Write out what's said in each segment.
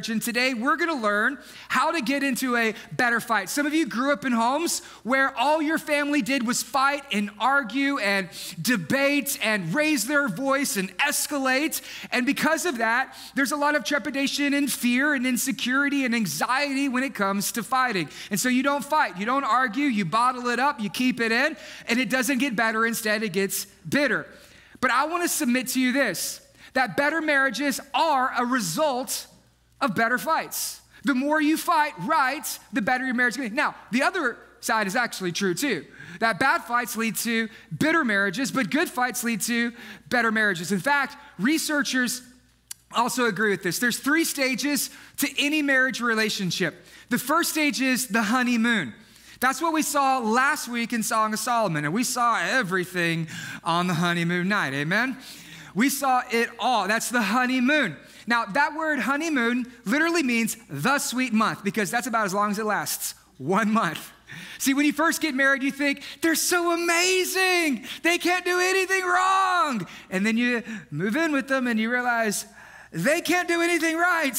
And today we're going to learn how to get into a better fight. Some of you grew up in homes where all your family did was fight and argue and debate and raise their voice and escalate. And because of that, there's a lot of trepidation and fear and insecurity and anxiety when it comes to fighting. And so you don't fight, you don't argue, you bottle it up, you keep it in, and it doesn't get better. Instead, it gets bitter. But I want to submit to you this, that better marriages are a result of better fights. The more you fight right, the better your marriage is going to be. Now, the other side is actually true too, that bad fights lead to bitter marriages, but good fights lead to better marriages. In fact, researchers also agree with this. There's 3 stages to any marriage relationship. The first stage is the honeymoon. That's what we saw last week in Song of Solomon, and we saw everything on the honeymoon night, amen? We saw it all. That's the honeymoon. Now, that word honeymoon literally means the sweet month because that's about as long as it lasts, 1 month. See, when you first get married, you think, they're so amazing. They can't do anything wrong. And then you move in with them and you realize they can't do anything right.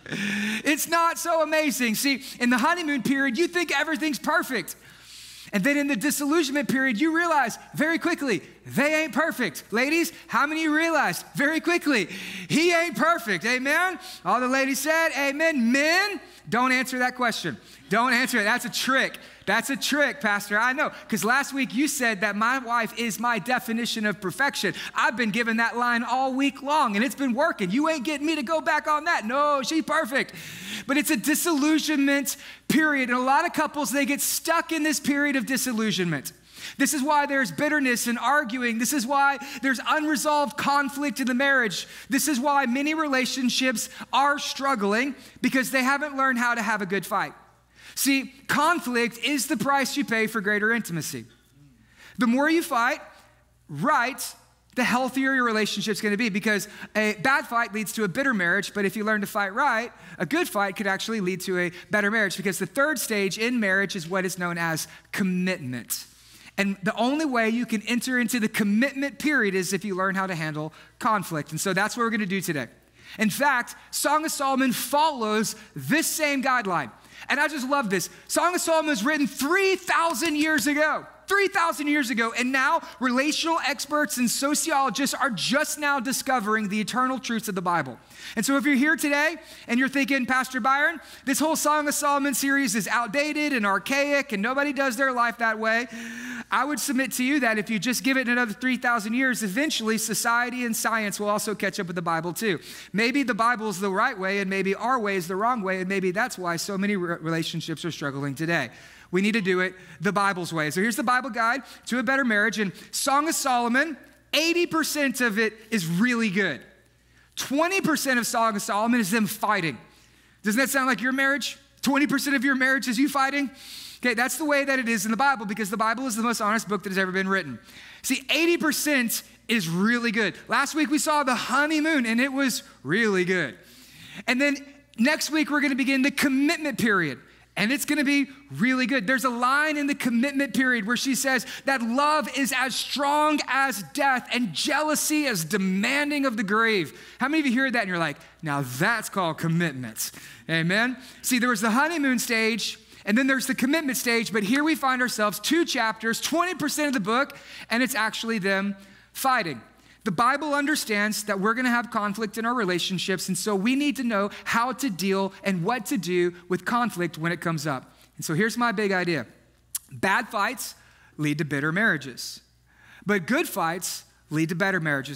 It's not so amazing. See, in the honeymoon period, you think everything's perfect. And then in the disillusionment period, you realize very quickly, they ain't perfect. Ladies, how many of you realized very quickly, he ain't perfect, amen? All the ladies said, amen. Men, don't answer that question. Don't answer it, that's a trick. That's a trick, Pastor, I know. Because last week you said that my wife is my definition of perfection. I've been giving that line all week long and it's been working. You ain't getting me to go back on that. No, she's perfect. But it's a disillusionment period. And a lot of couples, they get stuck in this period of disillusionment. This is why there's bitterness and arguing. This is why there's unresolved conflict in the marriage. This is why many relationships are struggling because they haven't learned how to have a good fight. See, conflict is the price you pay for greater intimacy. The more you fight right, the healthier your relationship's going to be because a bad fight leads to a bitter marriage, but if you learn to fight right, a good fight could actually lead to a better marriage because the third stage in marriage is what is known as commitment. And the only way you can enter into the commitment period is if you learn how to handle conflict. And so that's what we're going to do today. In fact, Song of Solomon follows this same guideline. And I just love this. Song of Solomon was written 3,000 years ago. 3,000 years ago, and now relational experts and sociologists are just now discovering the eternal truths of the Bible. And so if you're here today and you're thinking, Pastor Byron, this whole Song of Solomon series is outdated and archaic and nobody does their life that way, I would submit to you that if you just give it another 3,000 years, eventually society and science will also catch up with the Bible too. Maybe the Bible is the right way and maybe our way is the wrong way, and maybe that's why so many relationships are struggling today. We need to do it the Bible's way. So here's the Bible guide to a better marriage. And Song of Solomon, 80% of it is really good. 20% of Song of Solomon is them fighting. Doesn't that sound like your marriage? 20% of your marriage is you fighting? Okay, that's the way that it is in the Bible because the Bible is the most honest book that has ever been written. See, 80% is really good. Last week we saw the honeymoon and it was really good. And then next week we're going to begin the commitment period. And it's going to be really good. There's a line in the commitment period where she says that love is as strong as death and jealousy as demanding of the grave. How many of you hear that and you're like, now that's called commitment? Amen? See, there was the honeymoon stage and then there's the commitment stage, but here we find ourselves 2 chapters, 20% of the book, and it's actually them fighting. The Bible understands that we're going to have conflict in our relationships, and so we need to know how to deal and what to do with conflict when it comes up. And so here's my big idea. Bad fights lead to bitter marriages, but good fights lead to better marriages.